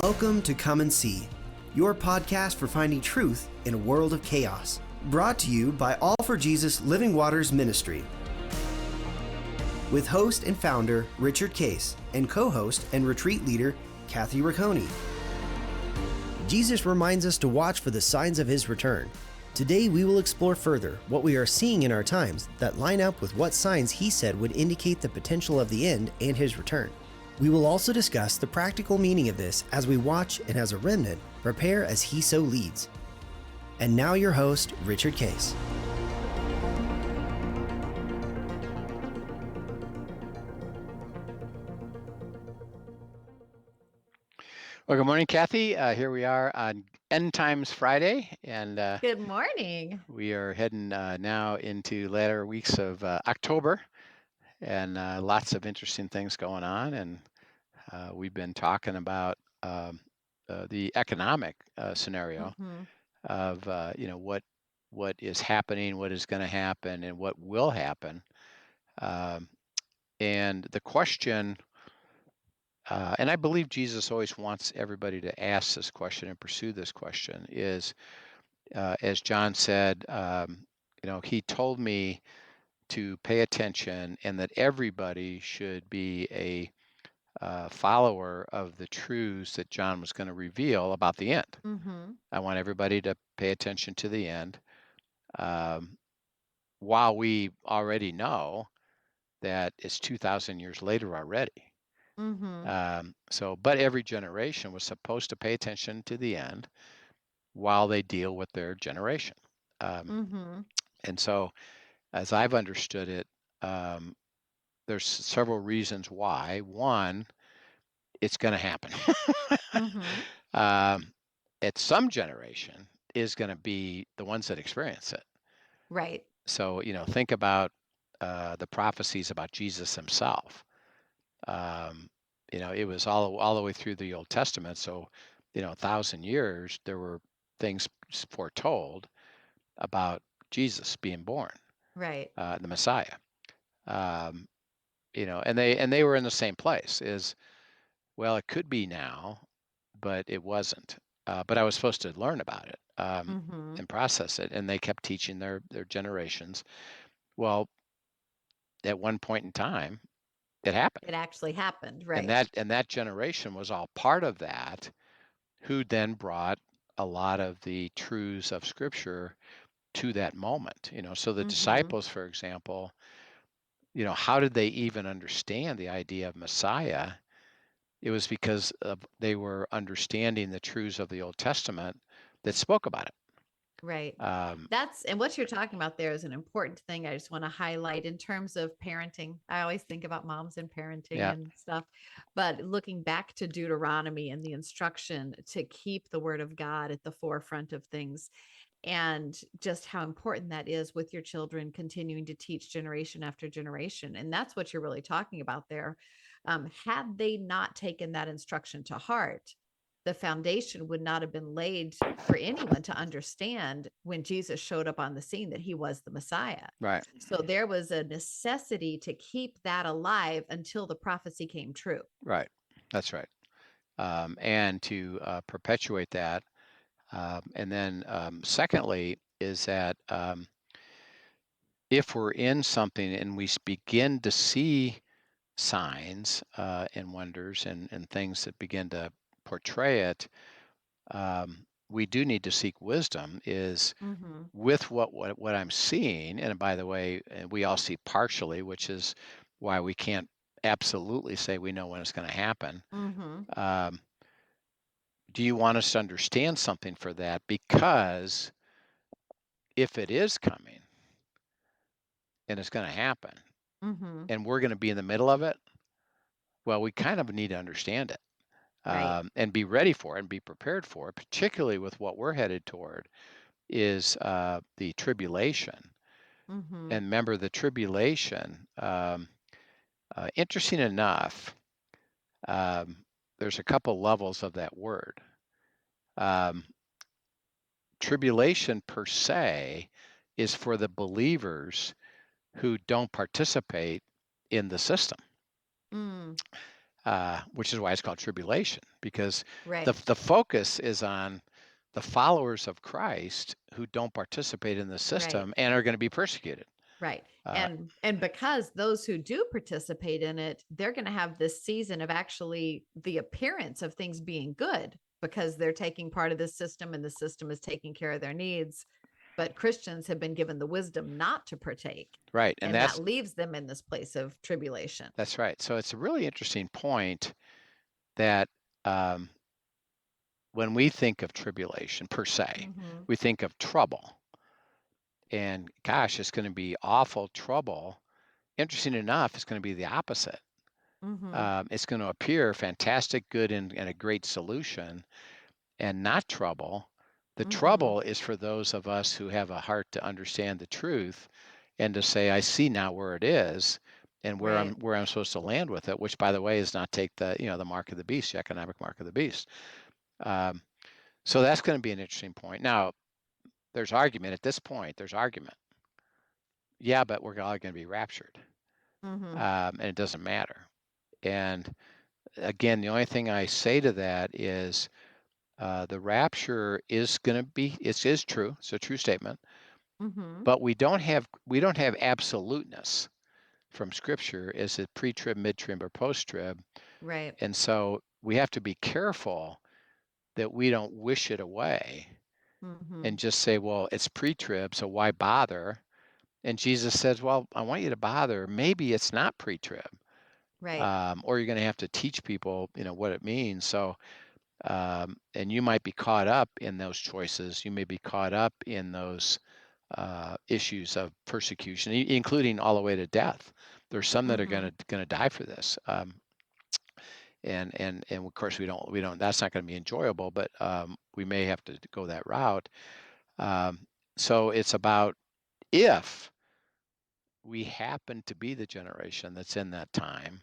Welcome to Come and See, your podcast for finding truth in a world of chaos. Brought to you by All for Jesus Living Waters Ministry. With host and founder Richard Case and co-host and retreat leader Kathy Ricconi. Jesus reminds us to watch for the signs of his return. Today we will explore further what we are seeing in our times that line up with what signs he said would indicate the potential of the end and his return. We will also discuss the practical meaning of this as we watch and as a remnant prepare as he so leads. And now your host, Richard Case. Well, good morning, Kathy. Here we are on End Times Friday, and Good morning. we are heading now into latter weeks of October, and lots of interesting things going on. And we've been talking about the economic scenario of what is happening, what is going to happen, and what will happen. And the question. And I believe Jesus always wants everybody to ask this question and pursue this question is, as John said, he told me to pay attention and that everybody should be a follower of the truths that John was going to reveal about the end. I want everybody to pay attention to the end, while we already know that it's 2,000 years later already. But every generation was supposed to pay attention to the end while they deal with their generation. And so, as I've understood it, there's several reasons why. One, it's going to happen. At some generation is going to be the ones that experience it. Right. So, think about the prophecies about Jesus himself. It was all the way through the Old Testament. So, 1,000 years, there were things foretold about Jesus being born, Right. the Messiah. And they were in the same place. Well, it could be now, but it wasn't. But I was supposed to learn about it and process it, and they kept teaching their generations. Well, at one point in time, it happened. It actually happened, right? And that generation was all part of that, who then brought a lot of the truths of Scripture to that moment. So the disciples, for example, how did they even understand the idea of Messiah? It was because they were understanding the truths of the Old Testament that spoke about it. Right. And what you're talking about there is an important thing I just want to highlight in terms of parenting. I always think about moms and parenting and stuff, but looking back to Deuteronomy and the instruction to keep the word of God at the forefront of things, and just how important that is with your children, continuing to teach generation after generation. And that's what you're really talking about there. Had they not taken that instruction to heart, the foundation would not have been laid for anyone to understand when Jesus showed up on the scene that he was the Messiah. Right. So there was a necessity to keep that alive until the prophecy came true. Right. That's right. And to perpetuate that. And then secondly is that if we're in something and we begin to see signs and wonders and things that begin to portray it, we do need to seek wisdom is with what I'm seeing. And by the way, we all see partially, which is why we can't absolutely say we know when it's going to happen. Do you want us to understand something for that? Because if it is coming and it's going to happen and we're going to be in the middle of it, well, we kind of need to understand it. Right. And be ready for it and be prepared for it, particularly with what we're headed toward is the tribulation. And remember, the tribulation, interesting enough, there's a couple levels of that word. Tribulation per se is for the believers who don't participate in the system. which is why it's called tribulation, because Right. the focus is on the followers of Christ who don't participate in the system Right. and are going to be persecuted. Right. Uh, And because those who do participate in it, they're going to have this season of actually the appearance of things being good because they're taking part of this system and the system is taking care of their needs. But Christians have been given the wisdom not to partake. right. And that leaves them in this place of tribulation. That's right. So it's a really interesting point that when we think of tribulation per se, we think of trouble. And gosh, it's going to be awful trouble. Interesting enough, it's going to be the opposite. It's going to appear fantastic, good, and a great solution, and not trouble. The trouble is for those of us who have a heart to understand the truth and to say, I see now where it is and where I'm supposed to land with it, which by the way is not take the, the mark of the beast, the economic mark of the beast. So that's going to be an interesting point. Now, there's argument at this point. There's argument. Yeah, but we're all going to be raptured. And it doesn't matter. And again, the only thing I say to that is the rapture is going to be, it is true. It's a true statement. But we don't have absoluteness from Scripture. Is it pre-trib, mid-trib, or post-trib? Right. And so we have to be careful that we don't wish it away and just say, well, it's pre-trib, so why bother? And Jesus says, well, I want you to bother. Maybe it's not pre-trib. Right. Or you're going to have to teach people, what it means. So, and you might be caught up in those choices. You may be caught up in those issues of persecution, including all the way to death. There's some that are going to die for this. And of course we don't. That's not going to be enjoyable, but we may have to go that route. So it's about if we happen to be the generation that's in that time.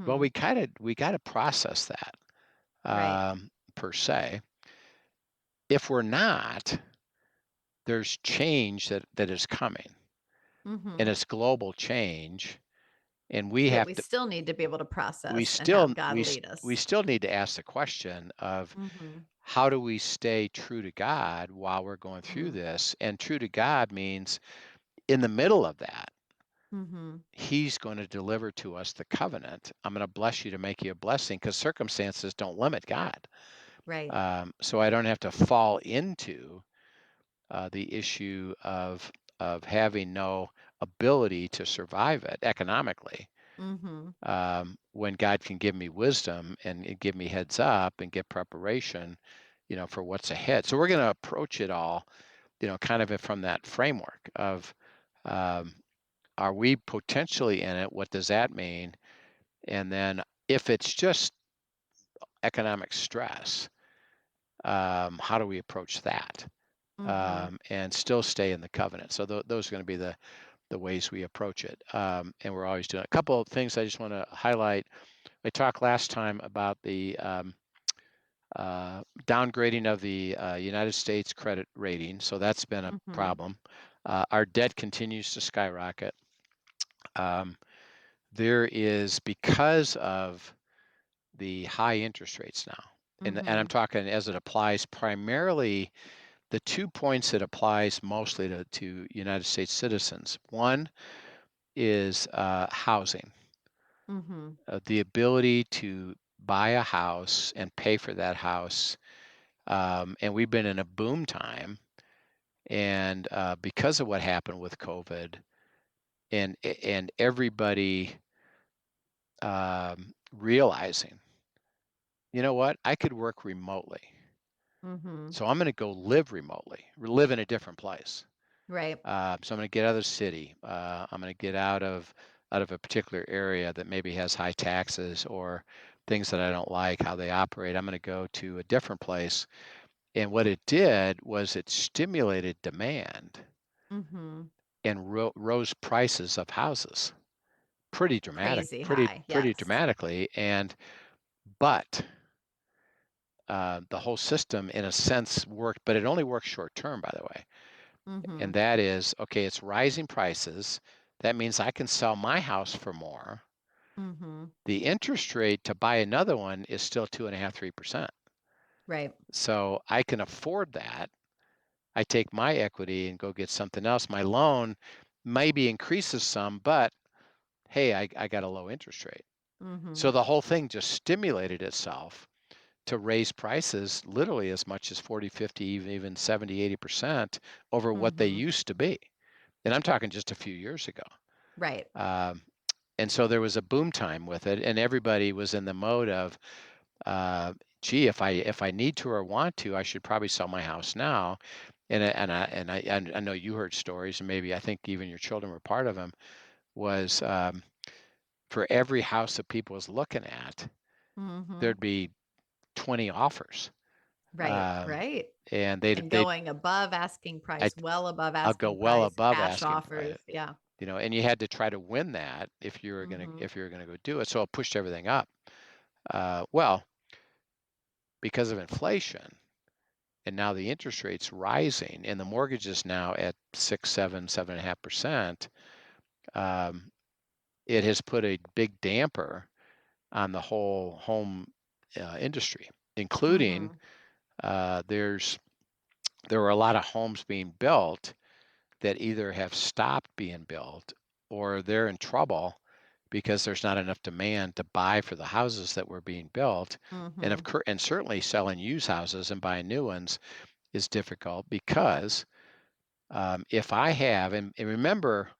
Well, we got to process that per se. If we're not, there's change that is coming, and it's global change, and we still need to be able to process we and have still God lead us. we still need to ask the question of how do we stay true to God while we're going through this? And true to God means in the middle of that, He's going to deliver to us the covenant. I'm going to bless you to make you a blessing, because circumstances don't limit God. Right. So I don't have to fall into the issue of having no ability to survive it economically. When God can give me wisdom and give me heads up and get preparation, for what's ahead. So we're going to approach it all, kind of from that framework of, are we potentially in it? What does that mean? And then if it's just economic stress, how do we approach that? And still stay in the covenant. So those are going to be the ways we approach it. And we're always doing a couple of things I just want to highlight. I talked last time about the downgrading of the United States credit rating. So that's been a problem. Our debt continues to skyrocket. There is, because of the high interest rates now, and I'm talking as it applies primarily, the 2 points it applies mostly to United States citizens. One is housing. The ability to buy a house and pay for that house. And we've been in a boom time. And because of what happened with COVID and everybody realizing, you know what, I could work remotely. So I'm going to go live remotely, live in a different place. Right. So I'm going to get out of the city. I'm going to get out of a particular area that maybe has high taxes or things that I don't like how they operate. I'm going to go to a different place. And what it did was it stimulated demand and rose prices of houses pretty dramatically. But the whole system in a sense worked, but it only works short term, by the way. And that is, okay, it's rising prices. That means I can sell my house for more. Mm-hmm. The interest rate to buy another one is still 2.5%, 3%. Right. So I can afford that. I take my equity and go get something else. My loan maybe increases some, but hey, I got a low interest rate. Mm-hmm. So the whole thing just stimulated itself to raise prices literally as much as 40, 50, even 70, 80% over what they Mm-hmm. used to be. And I'm talking just a few years ago. Right. And so there was a boom time with it, and everybody was in the mode of, gee, if I need to or want to, I should probably sell my house now. And I know you heard stories, and maybe I think even your children were part of them. Was for every house that people was looking at, Mm-hmm. there'd be 20 offers, Right. Right. and And they'd going above asking I price, well above I'll go asking well price, above cash asking offers. price, Yeah. and you had to try to win that if you were Mm-hmm. gonna go do it. So it pushed everything up. Well, because of inflation, and now the interest rate's rising, and the mortgage is now at 6, 7, 7.5%. It has put a big damper on the whole home industry, including Mm-hmm. there were a lot of homes being built that either have stopped being built or they're in trouble because there's not enough demand to buy for the houses that were being built. Mm-hmm. And certainly selling used houses and buying new ones is difficult because if I have, and remember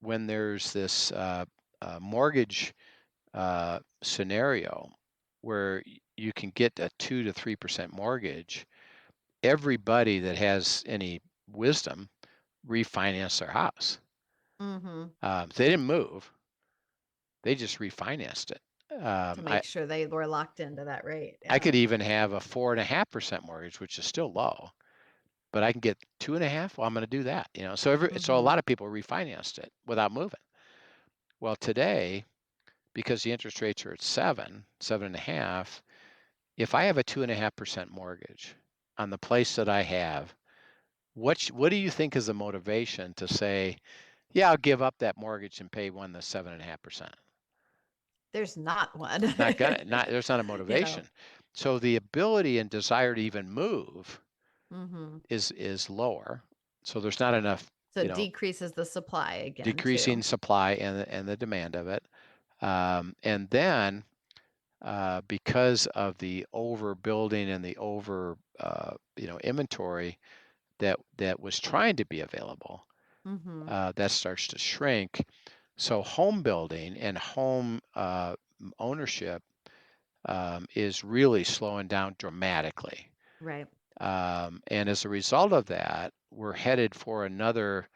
when there's this mortgage scenario where you can get a 2 to 3% mortgage, everybody that has any wisdom refinance their house. Mm-hmm. They didn't move; they just refinanced it. To I make sure they were locked into that rate. I Yeah. could even have a 4.5% mortgage, which is still low, but I can get 2.5. Well, I'm going to do that. So a Mm-hmm. lot of people refinanced it without moving. Well, today, because the interest rates are at 7.5, if I have a 2.5% mortgage on the place that I have, what do you think is the motivation to say, yeah, I'll give up that mortgage and pay one that's 7.5%? There's not one. There's not a You know. motivation. So the ability and desire to even move Mm-hmm. is lower. So there's not enough, So it decreases the supply again decreasing too. supply and the demand of it. And then because of the overbuilding and the over inventory that was trying to be available, Mm-hmm. that starts to shrink. So home building and home ownership is really slowing down dramatically. Right. And as a result of that, we're headed for another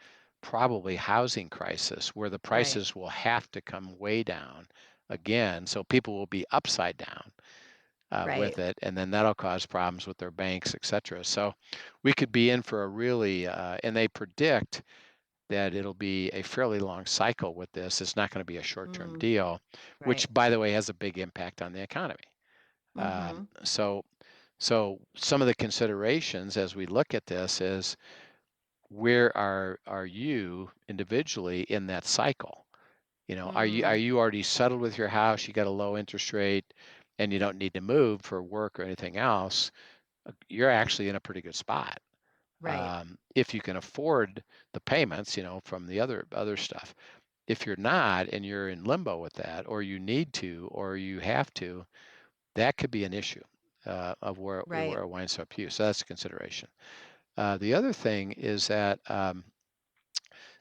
probably housing crisis where the Right. prices will have to come way down again. So people will be upside down with Right. it, and then that'll cause problems with their banks, et cetera. So we could be in for a really, and they predict that it'll be a fairly long cycle with this. It's not going to be a short-term Mm. deal, Right. which, by the way, has a big impact on the economy. Mm-hmm. So some of the considerations as we look at this is where are you individually in that cycle? Are Mm. you already settled with your house? You got a low interest rate, and you don't need to move for work or anything else. You're actually in a pretty good spot Right. if you can afford the payments, from the other stuff. If you're not and you're in limbo with that, or you need to, or you have to, that could be an issue of where Right. it winds up you. So that's a consideration. The other thing is that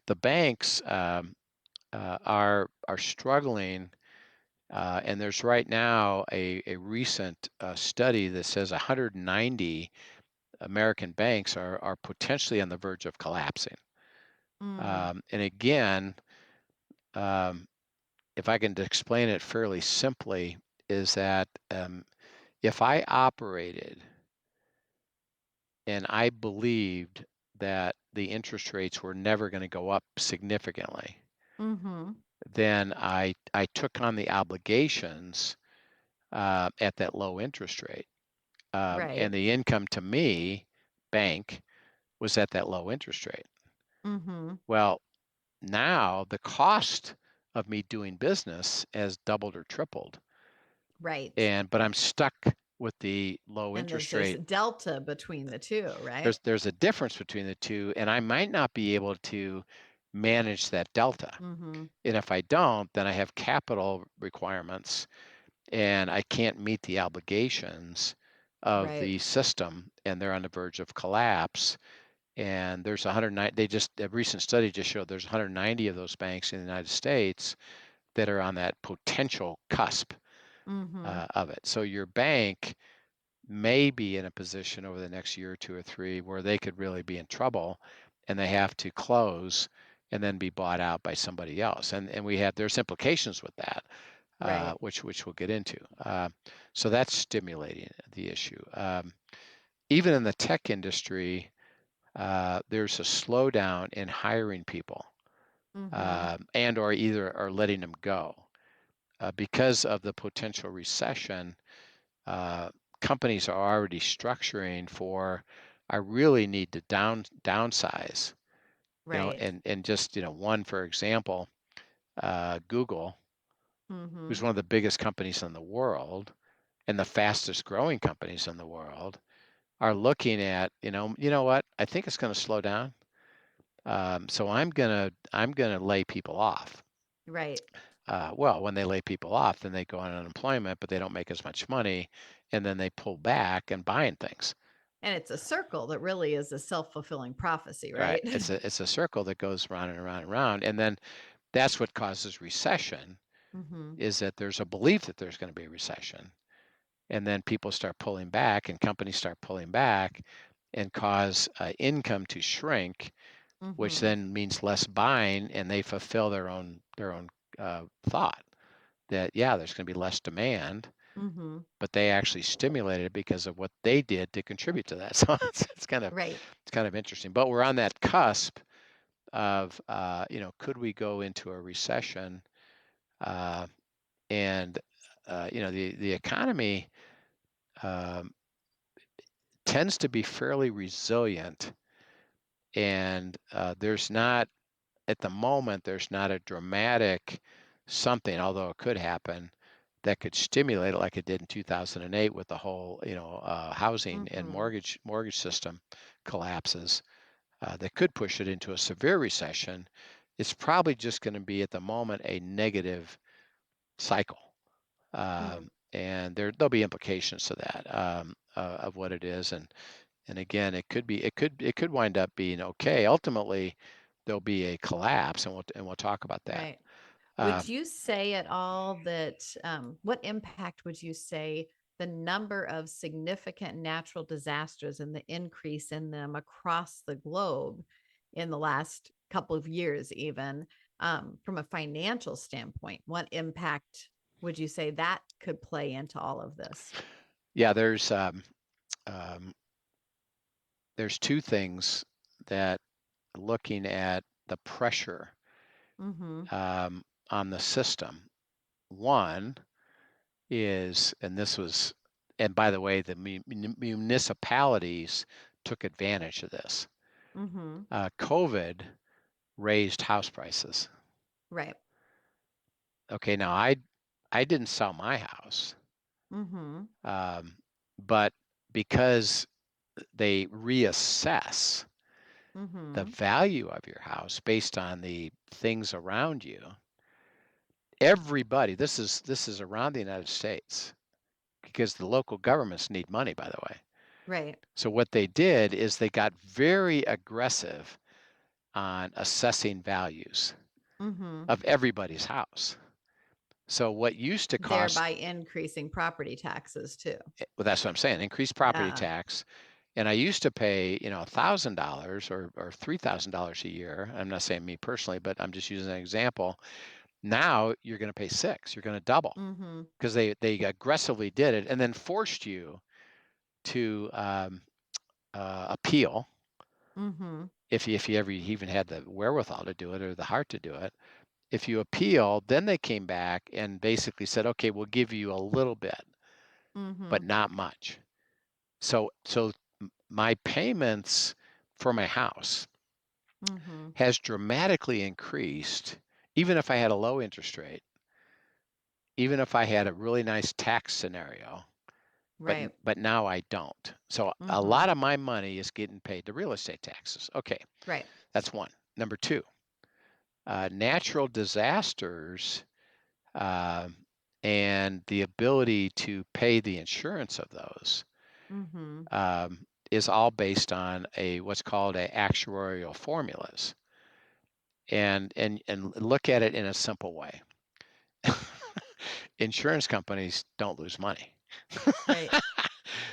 the banks are struggling, and there's right now a recent study that says 190 American banks are potentially on the verge of collapsing. Mm. And again, um, if I can explain it fairly simply, is that if I operated and I believed that the interest rates were never going to go up significantly, Mm-hmm. then I took on the obligations at that low interest rate. And Right. the income to me, bank, was at that low interest rate. Mm-hmm. Well, now the cost of me doing business has doubled or tripled. Right. But I'm stuck with the low interest there's rate. a delta between the two, right? There's a difference between the two, and I might not be able to manage that delta. Mm-hmm. And if I don't, then I have capital requirements and I can't meet the obligations of Right. the system, and they're on the verge of collapse. And there's 109, a recent study just showed there's 190 of those banks in the United States that are on that potential cusp Mm-hmm. of it. So your bank may be in a position over the next year or two or three where they could really be in trouble and they have to close and then be bought out by somebody else. And there's implications with that, Right. which we'll get into. So that's stimulating the issue. Even in the tech industry, there's a slowdown in hiring people, Mm-hmm. and or either are letting them go because of the potential recession. uh, Companies are already structuring for, I really need to downsize, Right. and just, one, for example, Google, Mm-hmm. who's one of the biggest companies in the world and the fastest growing companies in the world, are looking at, what, I think it's going to slow down. So I'm gonna lay people off. Right. Well, when they lay people off, then they go on unemployment, but they don't make as much money, and then they pull back and buying things. And it's a circle that really is a self-fulfilling prophecy, Right. right? It's a circle that goes round and around and around, and then that's what causes recession. Mm-hmm. Is that there's a belief that there's going to be a recession, and then people start pulling back, and companies start pulling back, and cause income to shrink, which Mm-hmm. then means less buying, and they fulfill their own thought that, yeah, there's going to be less demand, Mm-hmm. but they actually stimulated it because of what they did to contribute to that. So it's kind of Right. interesting. But we're on that cusp of, could we go into a recession? Uh, and the economy um, tends to be fairly resilient, and there's not, at the moment, there's not a dramatic something, although it could happen, that could stimulate it like it did in 2008 with the whole, housing and Mm-hmm. mortgage system collapses, that could push it into a severe recession. It's probably just going to be, at the moment, a negative cycle. Mm. And there'll be implications to that, of what it is. And again, it could wind up being okay. Ultimately, there'll be a collapse, and we'll talk about that. Right. Would Um, you say at all that what impact would you say the number of significant natural disasters and the increase in them across the globe in the last couple of years, even from a financial standpoint, what impact would you say that could play into all of this? yeah, um, there's two things that, looking at the pressure Mm-hmm. um, on the system. One is, and by the way, the municipalities took advantage of this. Mm-hmm. COVID raised house prices. Right. Okay, now I didn't sell my house, Mm-hmm. um, but because they reassess the Mm-hmm. value of your house based on the things around you, everybody, this is around the United States, because the local governments need money, by the way. Right. So what they did is they got very aggressive on assessing values Mm-hmm. of everybody's house. So what used to cost, Thereby increasing property taxes too. well, that's what I'm saying, increased property Yeah. tax. And I used to pay, $1,000 or $3,000 a year. I'm not saying me personally, but I'm just using an example. Now you're going to pay six. You're going to double, Mm-hmm. because they aggressively did it and then forced you to appeal, Mm-hmm. if you ever even had the wherewithal to do it or the heart to do it. If you appeal, then they came back and basically said, okay, we'll give you a little bit, Mm-hmm. but not much. So my payments for my house Mm-hmm. has dramatically increased even if I had a low interest rate, even if I had a really nice tax scenario, Right. but now I don't. So a lot of my money is getting paid to real estate taxes. Okay, Right. that's one. Number two, natural disasters and the ability to pay the insurance of those is all based on what's called a actuarial formulas. And look at it in a simple way. Insurance companies don't lose money. Right.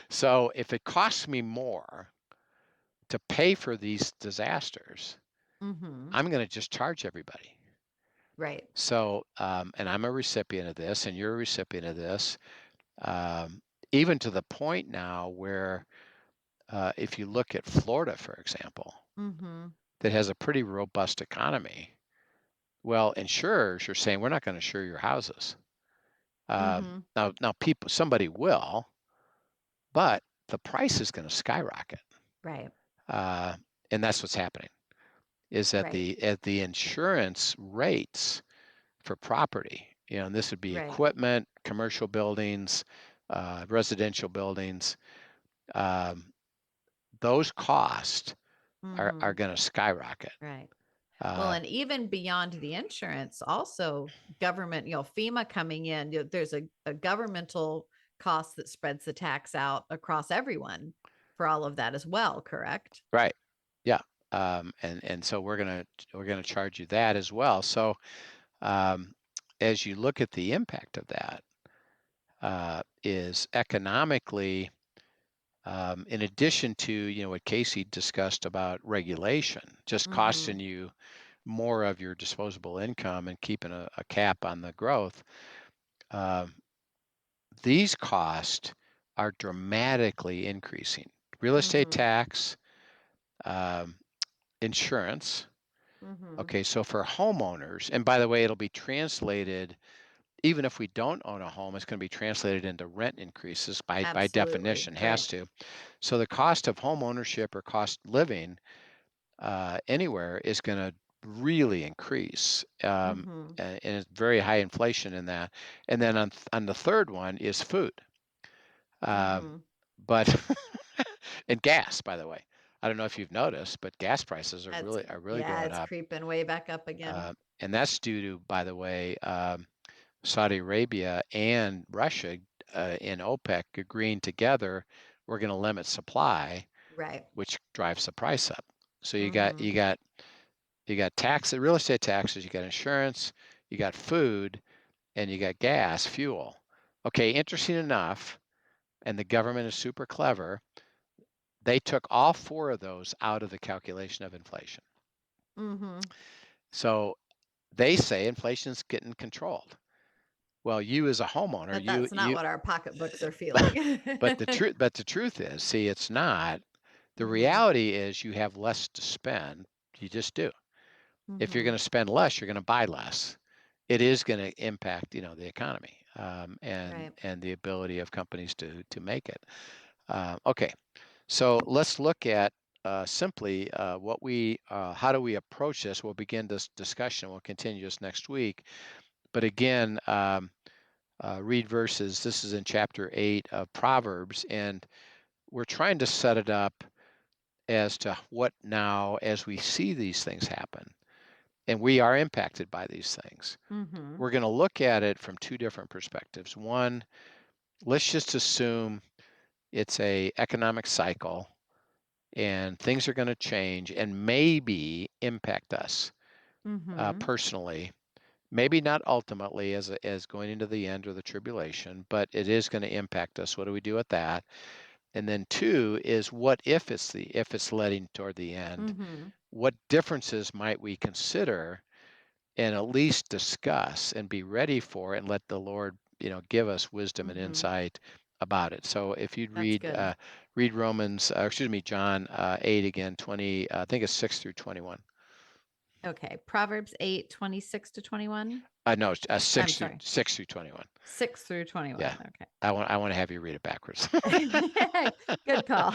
So if it costs me more to pay for these disasters, I'm going to just charge everybody. Right. So, and I'm a recipient of this, and you're a recipient of this, even to the point now where if you look at Florida, for example, that has a pretty robust economy, well, insurers are saying we're not going to insure your houses. Now, somebody will, but the price is going to skyrocket. Right. And that's what's happening. Is that the insurance rates for property, and this would be equipment, commercial buildings, residential buildings, those costs are going to skyrocket. Right. Well, and even beyond the insurance, also government, FEMA coming in, there's a governmental cost that spreads the tax out across everyone for all of that as well, correct? Right. Yeah. And so we're gonna charge you that as well. So as you look at the impact of that, is economically, in addition to what Casey discussed about regulation, just costing you more of your disposable income and keeping a cap on the growth. These costs are dramatically increasing. Real estate tax, insurance. Okay, so for homeowners, and by the way, it'll be translated, even if we don't own a home, it's going to be translated into rent increases by definition, has to. So the cost of home ownership or cost living anywhere is going to really increase. And it's very high inflation in that. And then on the third one is food. But and gas, by the way. I don't know if you've noticed, but gas prices are really going it's up. creeping way back up again. And that's due to, by the way, Saudi Arabia and Russia in OPEC agreeing together, we're going to limit supply, Right. which drives the price up. So you got real estate taxes, you got insurance, you got food, and you got gas, fuel. Okay, interesting enough, and the government is super clever. They took all four of those out of the calculation of inflation. So they say inflation's getting controlled. Well, you as a homeowner, but that's not what our pocketbooks are feeling. but the truth is, see, it's not. The reality is you have less to spend. You just do. If you're going to spend less, you're going to buy less. It is going to impact, the economy and the ability of companies to make it. Okay, so let's look at simply how do we approach this. We'll begin this discussion. We'll continue this next week. But again, read verses. This is in chapter 8 of Proverbs, and we're trying to set it up as to what now as we see these things happen, and we are impacted by these things. We're going to look at it from two different perspectives. One, let's just assume it's a economic cycle and things are going to change and maybe impact us personally. Maybe not ultimately as going into the end or the tribulation, but it is going to impact us. What do we do with that? And then two is, what if it's leading toward the end? What differences might we consider and at least discuss and be ready for, and let the Lord, give us wisdom and insight about it. So if you'd read John 8 again, 20, I think it's 6 through 21. Okay, Proverbs 8, 26 to 21. No, 6 through 21. 6 through 21. Yeah. Okay. I want to have you read it backwards. Good call.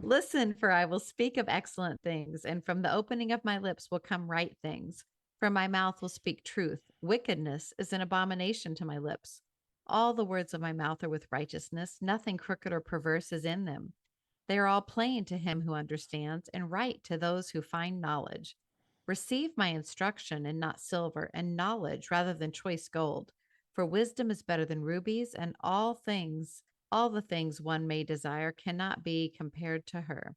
Listen, for I will speak of excellent things, and from the opening of my lips will come right things. For my mouth will speak truth. Wickedness is an abomination to my lips. All the words of my mouth are with righteousness. Nothing crooked or perverse is in them. They are all plain to him who understands, and right to those who find knowledge. Receive my instruction and not silver, and knowledge rather than choice gold. For wisdom is better than rubies, and all the things one may desire cannot be compared to her.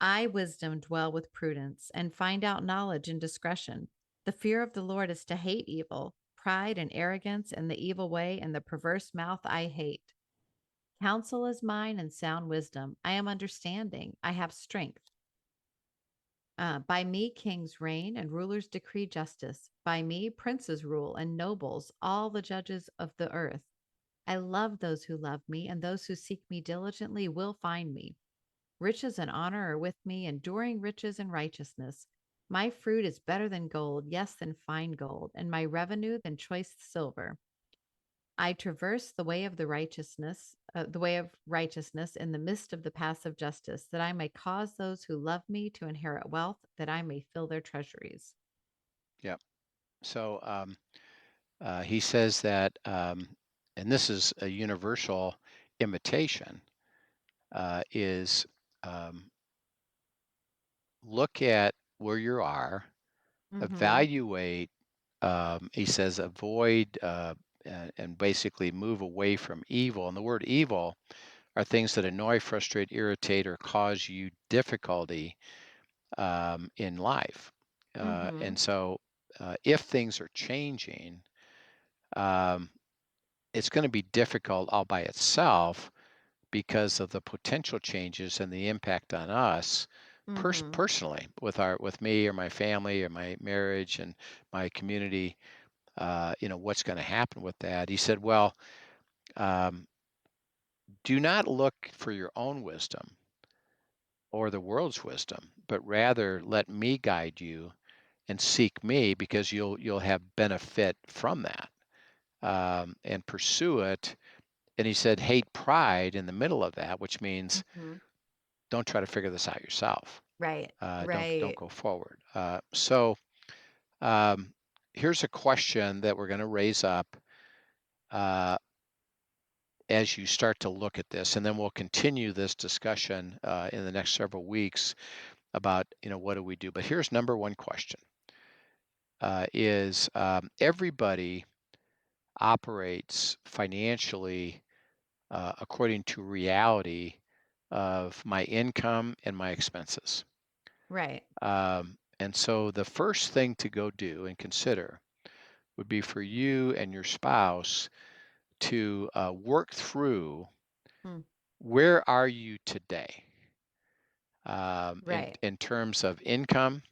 I, wisdom, dwell with prudence, and find out knowledge and discretion. The fear of the Lord is to hate evil, pride and arrogance, and the evil way, and the perverse mouth I hate. Counsel is mine and sound wisdom. I am understanding. I have strength. By me, kings reign and rulers decree justice. By me, princes rule and nobles, all the judges of the earth. I love those who love me, and those who seek me diligently will find me. Riches and honor are with me, enduring riches and righteousness. My fruit is better than gold, yes, than fine gold, and my revenue than choice silver. I traverse the way of righteousness in the midst of the paths of justice, that I may cause those who love me to inherit wealth, that I may fill their treasuries. Yep. So he says that, and this is a universal invitation, is um, look at where you are, Mm-hmm. evaluate. He says avoid and basically move away from evil. And the word evil are things that annoy, frustrate, irritate, or cause you difficulty in life. Mm-hmm. And so, if things are changing, um, it's going to be difficult all by itself because of the potential changes and the impact on us Mm-hmm. personally with me or my family or my marriage and my community. What's going to happen with that? He said, well, um, do not look for your own wisdom or the world's wisdom, but rather let me guide you and seek me, because you'll have benefit from that, and pursue it. And he said, hate pride in the middle of that, which means Mm-hmm. don't try to figure this out yourself. Right. Don't Right. go forward. So um, here's a question that we're going to raise up uh, as you start to look at this, and then we'll continue this discussion in the next several weeks about what do we do. But here's number one question: is everybody operates financially according to reality of my income and my expenses. Right. And so the first thing to go do and consider would be for you and your spouse to work through, Mm. where are you today, Right. in terms of income,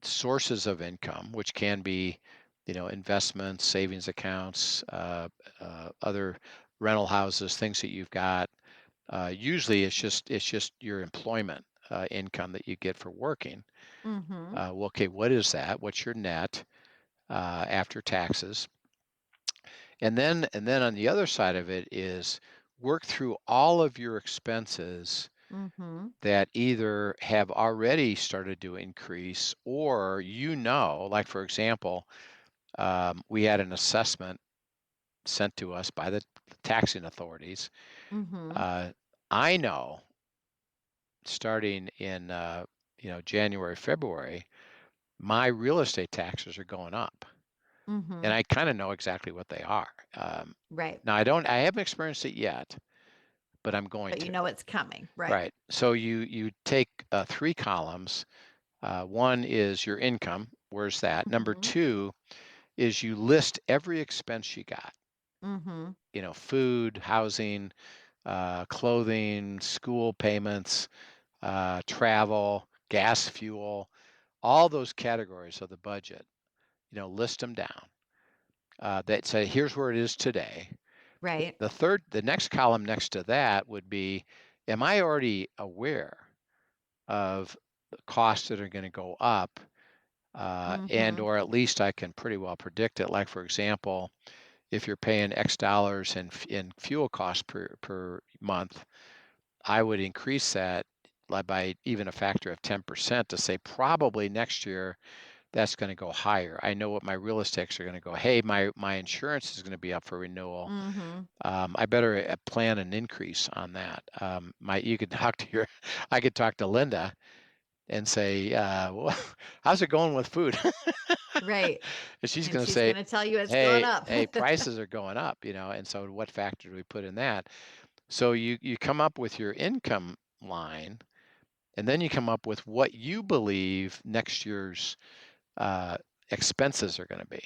sources of income, which can be, investments, savings accounts, other rental houses, things that you've got. Usually, it's just your employment income that you get for working. Mm-hmm. Well, okay, what is that? What's your net after taxes? And then on the other side of it is work through all of your expenses Mm-hmm. that either have already started to increase, or like for example, we had an assessment sent to us by the taxing authorities. Mm-hmm. Uh, I know starting in January, February, my real estate taxes are going up, and Mm-hmm. I kind of know exactly what they are. Right. Now I haven't experienced it yet, but I'm going But you to. know it's coming. Right. Right. So you take three columns. One is your income. Where's that? Number Mm-hmm. two is you list every expense you got. Mm-hmm. Food, housing, clothing, school payments, travel, gas, fuel, all those categories of the budget. List them down. That say here's where it is today. Right. The next column next to that would be, am I already aware of the costs that are going to go up, and Mm-hmm. or at least I can pretty well predict it. Like for example, if you're paying X dollars in fuel costs per month, I would increase that by even a factor of 10% to say probably next year that's going to go higher. I know what my real estates are going to go. Hey, my insurance is going to be up for renewal. I better plan an increase on that. You could talk to I could talk to Linda and say, well, how's it going with food? Right. And she's And going to she's say, going to tell you it's going up. hey, prices are going up, and so what factor do we put in that? So you come up with your income line, and then you come up with what you believe next year's expenses are going to be.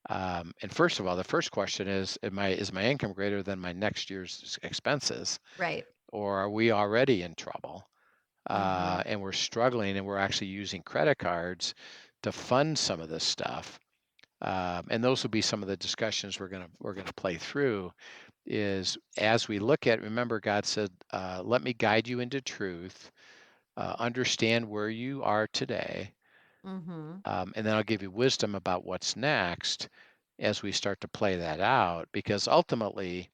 And first of all, the first question is my income greater than my next year's expenses? Right. Or are we already in trouble? And we're struggling, and we're actually using credit cards to fund some of this stuff. And those will be some of the discussions we're gonna play through. Is as we look at, remember, God said, "Let me guide you into truth. Understand where you are today, and then I'll give you wisdom about what's next." As we start to play that out, because ultimately,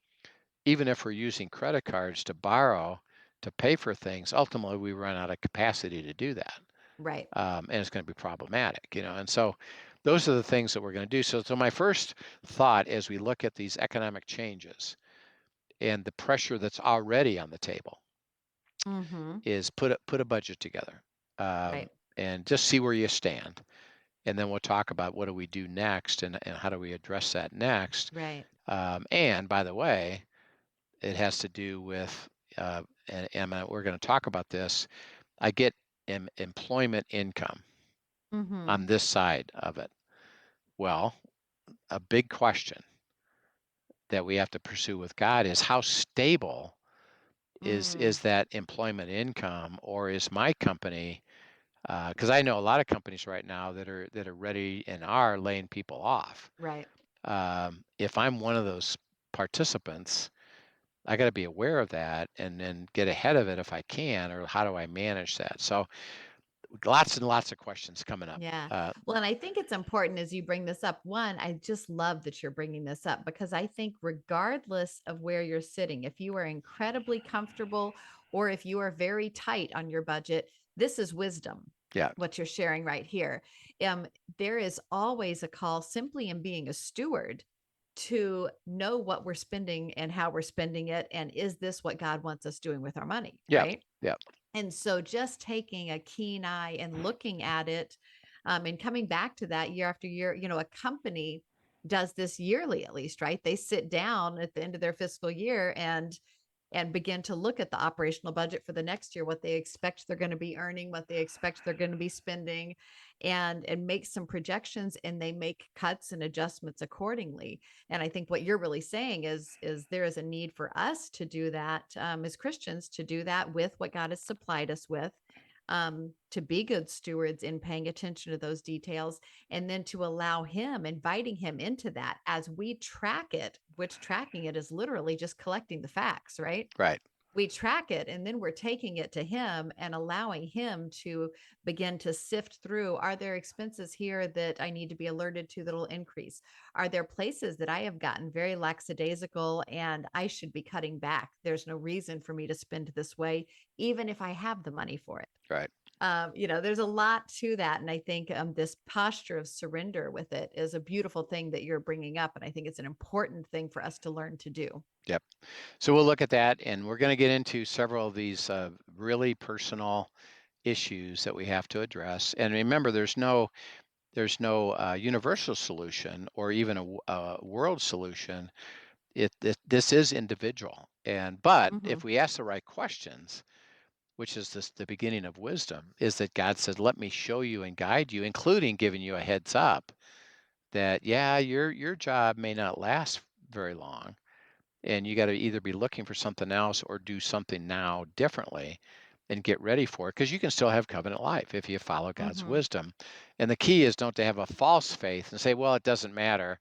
even if we're using credit cards to borrow to pay for things, ultimately we run out of capacity to do that. Right. And it's going to be problematic, and so those are the things that we're going to do. So my first thought as we look at these economic changes and the pressure that's already on the table is put a budget together, Right. and just see where you stand. And then we'll talk about what do we do next, and how do we address that next. Right. And by the way, it has to do with, and we're going to talk about this. I get employment income on this side of it. Well, a big question that we have to pursue with God is how stable is that employment income, or is my company? Because I know a lot of companies right now that are ready and are laying people off. Right. If I'm one of those participants, I got to be aware of that and then get ahead of it if I can, or how do I manage that? So lots and lots of questions coming up. Yeah. Well, and I think it's important as you bring this up. One, I just love that you're bringing this up, because I think regardless of where you're sitting, if you are incredibly comfortable or if you are very tight on your budget, this is wisdom. Yeah. What you're sharing right here. There is always a call simply in being a steward to know what we're spending and how we're spending it. And is this what God wants us doing with our money? Yeah. Right. Yeah. And so just taking a keen eye and looking at it, and coming back to that year after year, a company does this yearly, at least, right? They sit down at the end of their fiscal year and begin to look at the operational budget for the next year, what they expect they're going to be earning, what they expect they're going to be spending, and make some projections, and they make cuts and adjustments accordingly. And I think what you're really saying is there is a need for us to do that, as Christians, to do that with what God has supplied us with, to be good stewards in paying attention to those details, and then to allow him, inviting him into that as we track it, which tracking it is literally just collecting the facts, right? Right. We track it, and then we're taking it to him and allowing him to begin to sift through, are there expenses here that I need to be alerted to that'll increase? Are there places that I have gotten very lackadaisical and I should be cutting back? There's no reason for me to spend this way, even if I have the money for it. Right. There's a lot to that. And I think this posture of surrender with it is a beautiful thing that you're bringing up. And I think it's an important thing for us to learn to do. Yep. So we'll look at that, and we're going to get into several of these really personal issues that we have to address. And remember, there's no universal solution or even a world solution. This is individual, but if we ask the right questions, which is the beginning of wisdom, is that God said, "Let me show you and guide you," including giving you a heads up that your job may not last very long, and you got to either be looking for something else or do something now differently and get ready for it, because you can still have covenant life if you follow God's wisdom. And the key is, don't to have a false faith and say, well, it doesn't matter,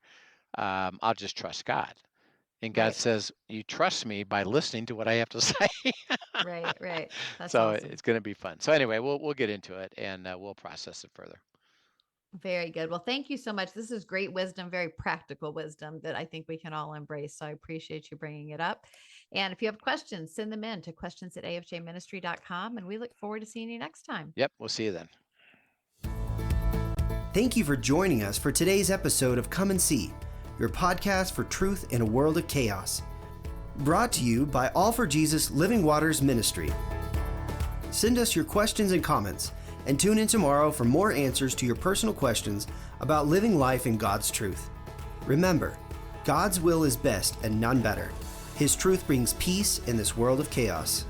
I'll just trust God. And God says, you trust me by listening to what I have to say. Right. That's So awesome. it's going to be fun. So anyway, we'll get into it, and we'll process it further. Very good. Well, thank you so much. This is great wisdom, very practical wisdom that I think we can all embrace. So I appreciate you bringing it up. And if you have questions, send them in to questions@afjministry.com. And we look forward to seeing you next time. Yep. We'll see you then. Thank you for joining us for today's episode of Come and See, your podcast for truth in a world of chaos. Brought to you by All for Jesus Living Waters Ministry. Send us your questions and comments, and tune in tomorrow for more answers to your personal questions about living life in God's truth. Remember, God's will is best and none better. His truth brings peace in this world of chaos.